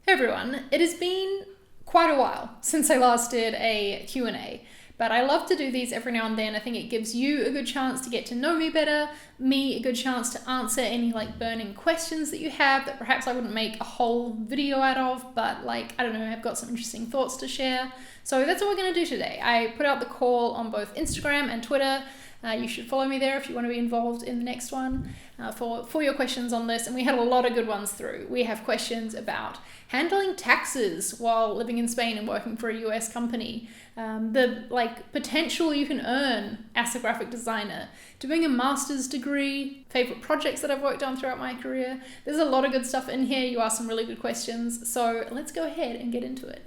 Hey everyone, it has been quite a while since I last did a Q&A, but I love to do these every now and then. I think it gives you a good chance to get to know me better, me a good chance to answer any burning questions that you have that perhaps I wouldn't make a whole video out of, but I don't know, I've got some interesting thoughts to share. So that's what we're going to do today. I put out the call on both Instagram and Twitter. You should follow me there if you want to be involved in the next one for your questions on this. And we had a lot of good ones through. We have questions about handling taxes while living in Spain and working for a US company, the potential you can earn as a graphic designer, doing a master's degree, favorite projects that I've worked on throughout my career. There's a lot of good stuff in here. You asked some really good questions. So let's go ahead and get into it.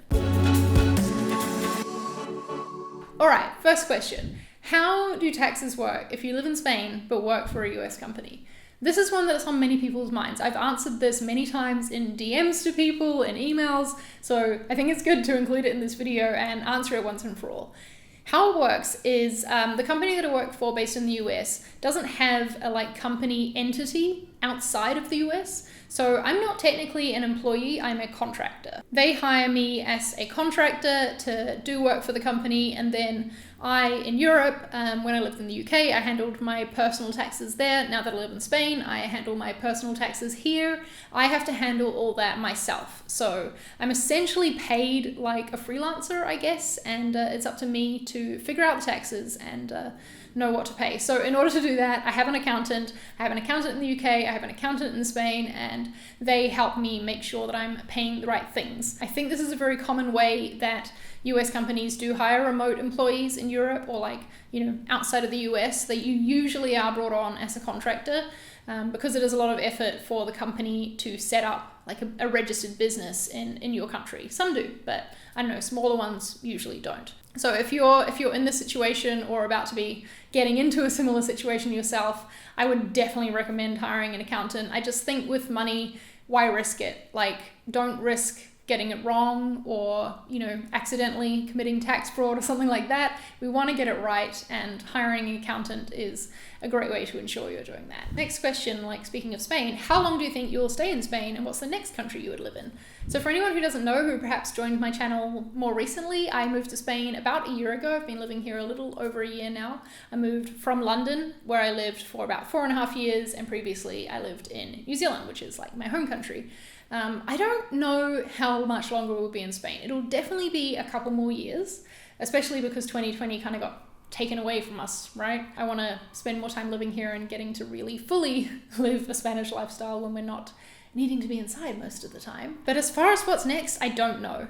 All right, first question. How do taxes work if you live in Spain but work for a US company? This is one that's on many people's minds. I've answered this many times in DMs to people, in emails, so I think it's good to include it in this video and answer it once and for all. How it works is the company that I work for based in the US doesn't have a company entity outside of the US. So I'm not technically an employee, I'm a contractor. They hire me as a contractor to do work for the company, and then in Europe, when I lived in the UK, I handled my personal taxes there. Now that I live in Spain, I handle my personal taxes here. I have to handle all that myself. So I'm essentially paid like a freelancer, I guess, and it's up to me to figure out the taxes and know what to pay. So in order to do that, I have an accountant. I have an accountant in the UK, I have an accountant in Spain, and they help me make sure that I'm paying the right things. I think this is a very common way that US companies do hire remote employees in Europe or outside of the US, that you usually are brought on as a contractor because it is a lot of effort for the company to set up a registered business in your country. Some do, but I don't know, smaller ones usually don't. So if you're in this situation or about to be getting into a similar situation yourself, I would definitely recommend hiring an accountant. I just think with money, why risk it? Don't risk getting it wrong or, accidentally committing tax fraud or something like that. We want to get it right, and hiring an accountant is a great way to ensure you're doing that. Next question, speaking of Spain, how long do you think you'll stay in Spain, and what's the next country you would live in? So for anyone who doesn't know, who perhaps joined my channel more recently, I moved to Spain about a year ago. I've been living here a little over a year now. I moved from London, where I lived for about 4.5 years, and previously I lived in New Zealand, which is my home country. I don't know how much longer we'll be in Spain. It'll definitely be a couple more years, especially because 2020 kind of got taken away from us, right? I want to spend more time living here and getting to really fully live a Spanish lifestyle when we're not needing to be inside most of the time. But as far as what's next, I don't know.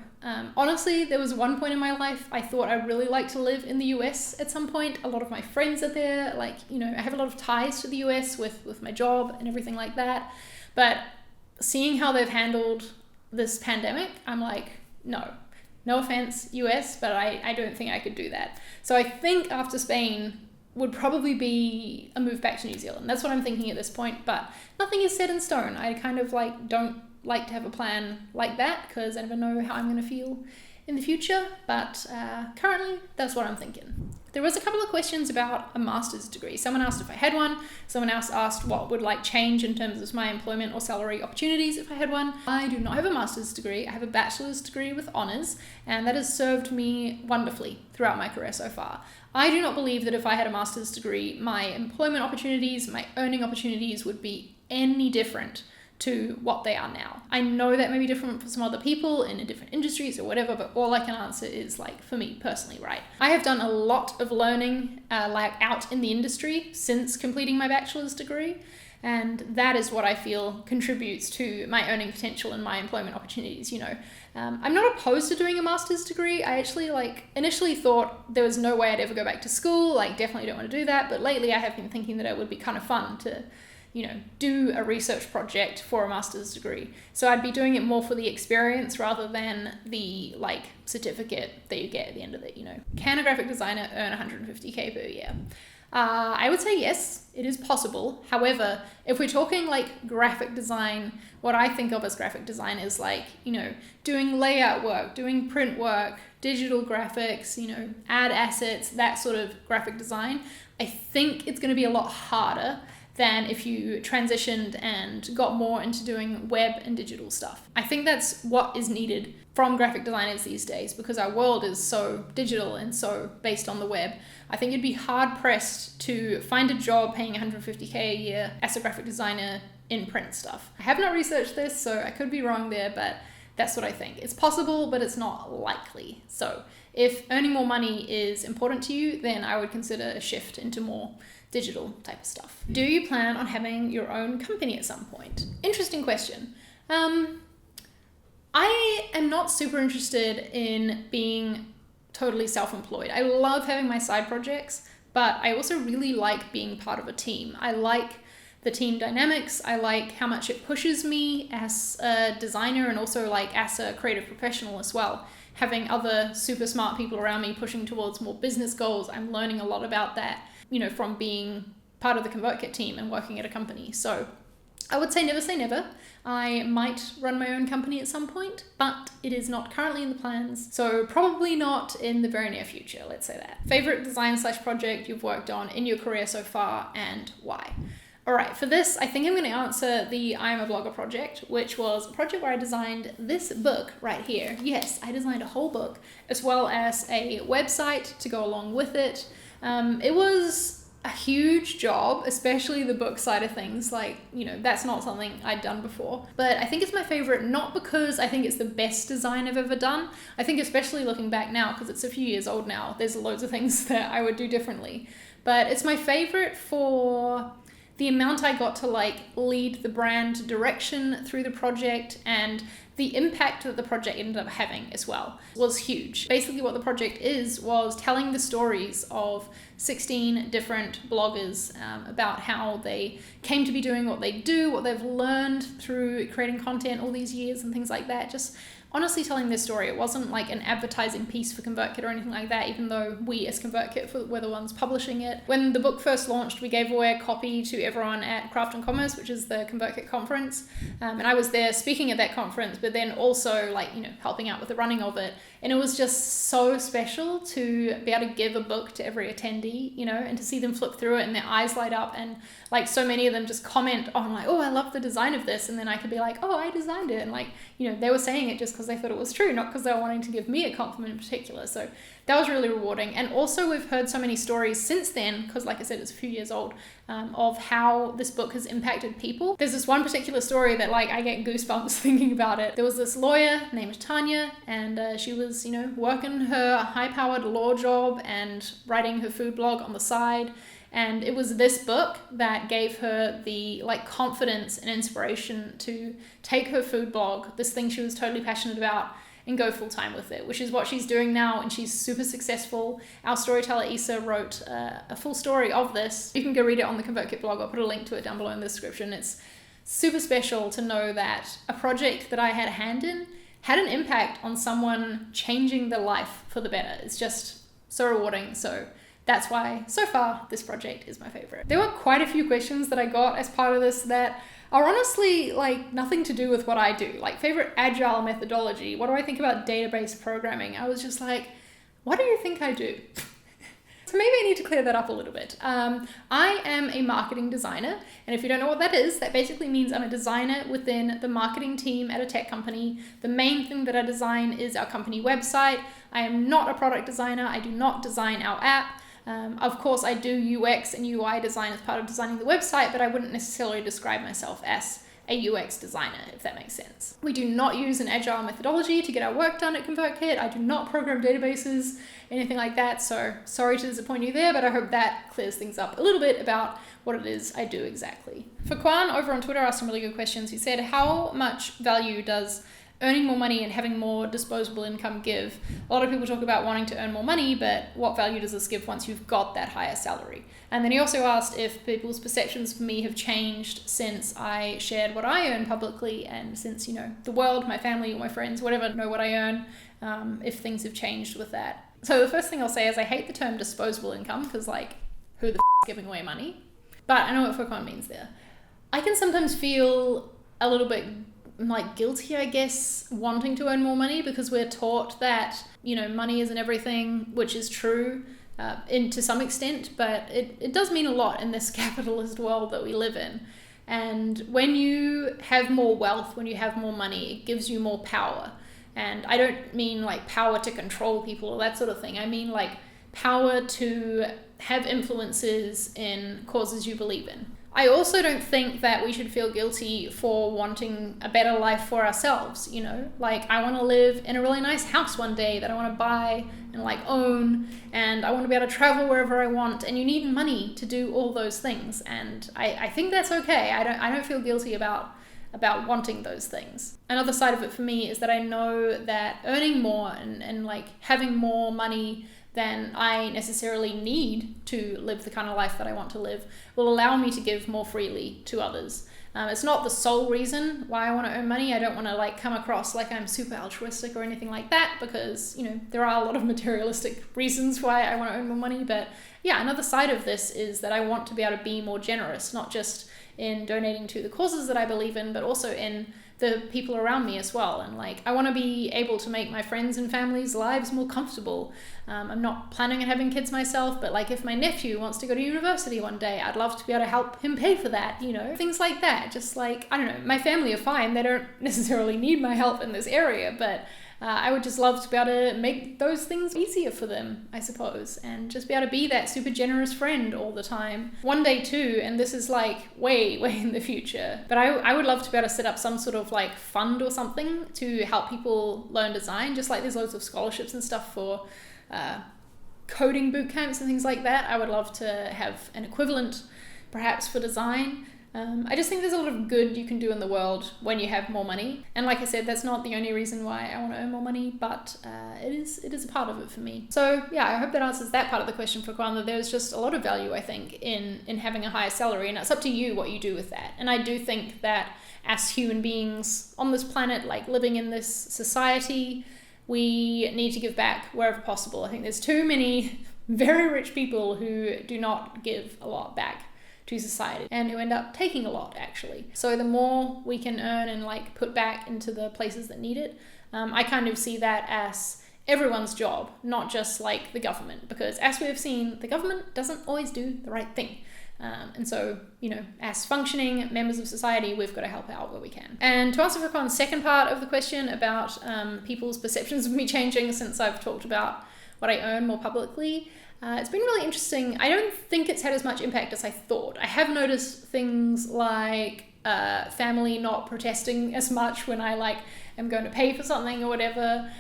Honestly, there was one point in my life I thought I'd really like to live in the US at some point. A lot of my friends are there. I have a lot of ties to the US with my job and everything like that. But seeing how they've handled this pandemic, I'm no offense, US, but I don't think I could do that. So I think after Spain would probably be a move back to New Zealand. That's what I'm thinking at this point, but nothing is set in stone. I kind of don't like to have a plan like that because I never know how I'm going to feel in the future, but currently that's what I'm thinking. There was a couple of questions about a master's degree. Someone asked if I had one. Someone else asked what would change in terms of my employment or salary opportunities if I had one. I do not have a master's degree. I have a bachelor's degree with honors, and that has served me wonderfully throughout my career so far. I do not believe that if I had a master's degree, my employment opportunities, my earning opportunities would be any different to what they are now. I know that may be different for some other people in different industries or whatever, but all I can answer is for me personally, right? I have done a lot of learning out in the industry since completing my bachelor's degree, and that is what I feel contributes to my earning potential and my employment opportunities. I'm not opposed to doing a master's degree. I actually initially thought there was no way I'd ever go back to school, definitely don't want to do that, but lately I have been thinking that it would be kind of fun to do a research project for a master's degree. So I'd be doing it more for the experience rather than the certificate that you get at the end of it, Can a graphic designer earn 150K per year? I would say yes, it is possible. However, if we're talking graphic design, what I think of as graphic design is doing layout work, doing print work, digital graphics, ad assets, that sort of graphic design. I think it's going to be a lot harder than if you transitioned and got more into doing web and digital stuff. I think that's what is needed from graphic designers these days, because our world is so digital and so based on the web. I think you'd be hard pressed to find a job paying $150K a year as a graphic designer in print stuff. I have not researched this, so I could be wrong there, but that's what I think. It's possible, but it's not likely. So if earning more money is important to you, then I would consider a shift into more digital type of stuff. Do you plan on having your own company at some point? Interesting question. I am not super interested in being totally self-employed. I love having my side projects, but I also really like being part of a team. I like the team dynamics. I like how much it pushes me as a designer and also like as a creative professional as well. Having other super smart people around me pushing towards more business goals. I'm learning a lot about that, from being part of the ConvertKit team and working at a company. So I would say never. I might run my own company at some point, but it is not currently in the plans. So probably not in the very near future, let's say that. Favorite design/project you've worked on in your career so far and why? All right, for this, I think I'm going to answer the I Am a Blogger project, which was a project where I designed this book right here. Yes, I designed a whole book, as well as a website to go along with it. It was a huge job, especially the book side of things. That's not something I'd done before. But I think it's my favorite, not because I think it's the best design I've ever done. I think especially looking back now, because it's a few years old now, there's loads of things that I would do differently. But it's my favorite for the amount I got to lead the brand direction through the project, and the impact that the project ended up having as well was huge. Basically what the project was telling the stories of 16 different bloggers about how they came to be doing what they do, what they've learned through creating content all these years and things like that. Just honestly telling their story. It wasn't like an advertising piece for ConvertKit or anything like that, even though we as ConvertKit were the ones publishing it. When the book first launched, we gave away a copy to everyone at Craft and Commerce, which is the ConvertKit conference. And I was there speaking at that conference, but then also helping out with the running of it. And it was just so special to be able to give a book to every attendee, and to see them flip through it and their eyes light up, and so many of them just comment on oh, I love the design of this. And then I could be like, oh, I designed it. And they were saying it just because they thought it was true, not because they were wanting to give me a compliment in particular. So that was really rewarding. And also we've heard so many stories since then, because like I said, it's a few years old, of how this book has impacted people. There's this one particular story that I get goosebumps thinking about it. There was this lawyer named Tanya, and she was, working her high-powered law job and writing her food blog on the side. And it was this book that gave her the confidence and inspiration to take her food blog, this thing she was totally passionate about, and go full time with it, which is what she's doing now, and she's super successful. Our storyteller Issa wrote a full story of this. You can go read it on the ConvertKit blog. I'll put a link to it down below in the description. It's super special to know that a project that I had a hand in had an impact on someone, changing their life for the better. It's just so rewarding. So that's why, so far, this project is my favorite. There were quite a few questions that I got as part of this that are honestly nothing to do with what I do. Favorite agile methodology. What do I think about database programming? I was just what do you think I do? So maybe I need to clear that up a little bit. I am a marketing designer, and if you don't know what that is, that basically means I'm a designer within the marketing team at a tech company. The main thing that I design is our company website. I am not a product designer. I do not design our app. Of course, I do UX and UI design as part of designing the website, but I wouldn't necessarily describe myself as a UX designer, if that makes sense. We do not use an agile methodology to get our work done at ConvertKit. I do not program databases, anything like that. So sorry to disappoint you there, but I hope that clears things up a little bit about what it is I do exactly. For Kwan over on Twitter asked some really good questions. He said, how much value does earning more money and having more disposable income give? A lot of people talk about wanting to earn more money, but what value does this give once you've got that higher salary? And then he also asked if people's perceptions of me have changed since I shared what I earn publicly, and since, the world, my family, or my friends, whatever, know what I earn, if things have changed with that. So the first thing I'll say is I hate the term disposable income, because who the f*** is giving away money? But I know what Figma means there. I can sometimes feel a little bit guilty, I guess, wanting to earn more money, because we're taught that, money isn't everything, which is true. to some extent, but it does mean a lot in this capitalist world that we live in. And when you have more wealth, when you have more money, it gives you more power. And I don't mean like power to control people or that sort of thing. I mean like power to have influences in causes you believe in. I also don't think that we should feel guilty for wanting a better life for ourselves, you know? Like, I want to live in a really nice house one day that I want to buy and like own, and I want to be able to travel wherever I want, and you need money to do all those things. And I think that's okay. I don't feel guilty about wanting those things. Another side of it for me is that I know that earning more and like having more money than I necessarily need to live the kind of life that I want to live will allow me to give more freely to others. It's not the sole reason why I want to earn money. I don't want to like come across like I'm super altruistic or anything like that, because, you know, there are a lot of materialistic reasons why I want to earn more money. But yeah, another side of this is that I want to be able to be more generous, not just in donating to the causes that I believe in, but also in the people around me as well. And like, I want to be able to make my friends and family's lives more comfortable. I'm not planning on having kids myself, but like if my nephew wants to go to university one day, I'd love to be able to help him pay for that, you know, things like that. Just like, I don't know, my family are fine. They don't necessarily need my help in this area, but I would just love to be able to make those things easier for them, I suppose, and just be able to be that super generous friend all the time. One day too, and this is like way in the future, but I would love to be able to set up some sort of like fund or something to help people learn design, just like there's loads of scholarships and stuff for coding boot camps and things like that. I would love to have an equivalent perhaps for design. I just think there's a lot of good you can do in the world when you have more money. And like I said, that's not the only reason why I want to earn more money, but it is a part of it for me. So yeah, I hope that answers that part of the question for Kwan, that there's just a lot of value, I think, in having a higher salary, and it's up to you what you do with that. And I do think that as human beings on this planet, like living in this society, we need to give back wherever possible. I think there's too many very rich people who do not give a lot back to society and who end up taking a lot, actually. So the more we can earn and like put back into the places that need it, I kind of see that as everyone's job, not just like the government, because as we have seen, the government doesn't always do the right thing. And so, you know, as functioning members of society, we've got to help out where we can. And to answer Furqan's second part of the question about people's perceptions of me changing since I've talked about what I earn more publicly, it's been really interesting. I don't think it's had as much impact as I thought. I have noticed things like family not protesting as much when I like am going to pay for something or whatever.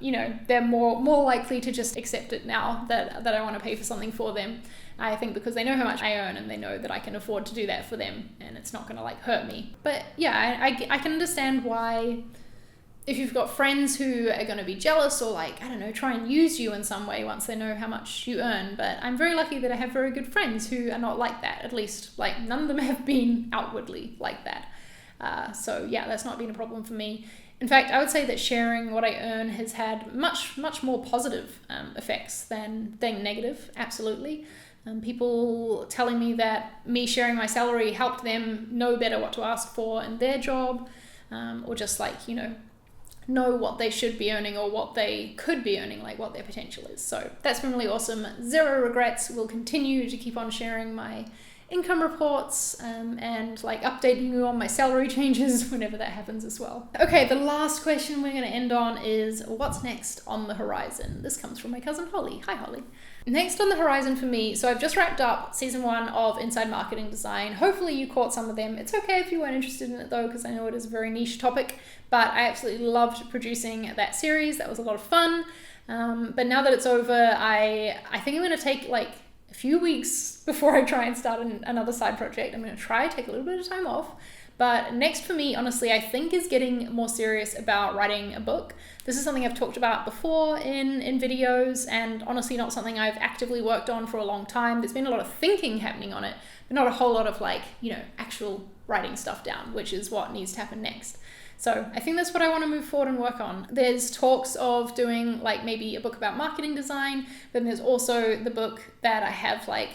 You know, they're more likely to just accept it now that I want to pay for something for them. I think because they know how much I earn and they know that I can afford to do that for them and it's not going to like hurt me. But yeah, I can understand why, if you've got friends who are going to be jealous or like, I don't know, try and use you in some way once they know how much you earn. But I'm very lucky that I have very good friends who are not like that. At least like none of them have been outwardly like that. So yeah, that's not been a problem for me. In fact, I would say that sharing what I earn has had much more positive effects than negative, absolutely. People telling me that me sharing my salary helped them know better what to ask for in their job, or just like, you know what they should be earning or what they could be earning, like what their potential is. So that's been really awesome. Zero regrets. We'll continue to keep on sharing my income reports and like updating you on my salary changes whenever that happens as well. Okay, the last question we're going to end on is what's next on the horizon? This comes from my cousin Holly. Hi Holly. Next on the horizon for me, so I've just wrapped up season 1 of Inside Marketing Design. Hopefully you caught some of them. It's okay if you weren't interested in it though, because I know it is a very niche topic, but I absolutely loved producing that series. That was a lot of fun. But now that it's over, I think I'm going to take like a few weeks before I try and start another side project. I'm going to take a little bit of time off. But next for me, honestly, I think is getting more serious about writing a book. This is something I've talked about before in videos, and honestly not something I've actively worked on for a long time. There's been a lot of thinking happening on it, but not a whole lot of like, you know, actual writing stuff down, which is what needs to happen next. So I think that's what I want to move forward and work on. There's talks of doing like maybe a book about marketing design, but then there's also the book that I have like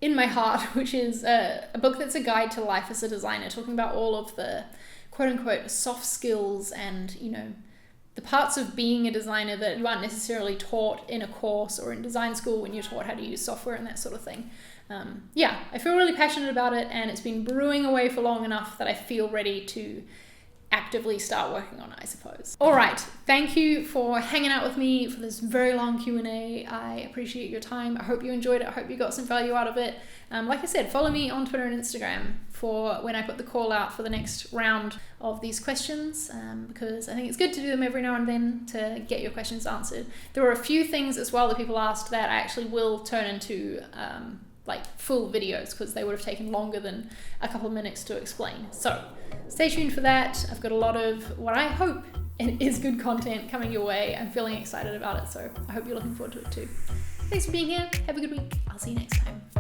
in my heart, which is a book that's a guide to life as a designer, talking about all of the quote unquote soft skills and, you know, the parts of being a designer that you aren't necessarily taught in a course or in design school when you're taught how to use software and that sort of thing. I feel really passionate about it, and it's been brewing away for long enough that I feel ready to actively start working on it, I suppose. All right, thank you for hanging out with me for this very long Q&A. I appreciate your time. I hope you enjoyed it. I hope you got some value out of it. Like I said, follow me on Twitter and Instagram for when I put the call out for the next round of these questions, because I think it's good to do them every now and then to get your questions answered. There were a few things as well that people asked that I actually will turn into like full videos, because they would have taken longer than a couple of minutes to explain. So stay tuned for that. I've got a lot of what I hope is good content coming your way. I'm feeling excited about it, so I hope you're looking forward to it too. Thanks for being here. Have a good week. I'll see you next time.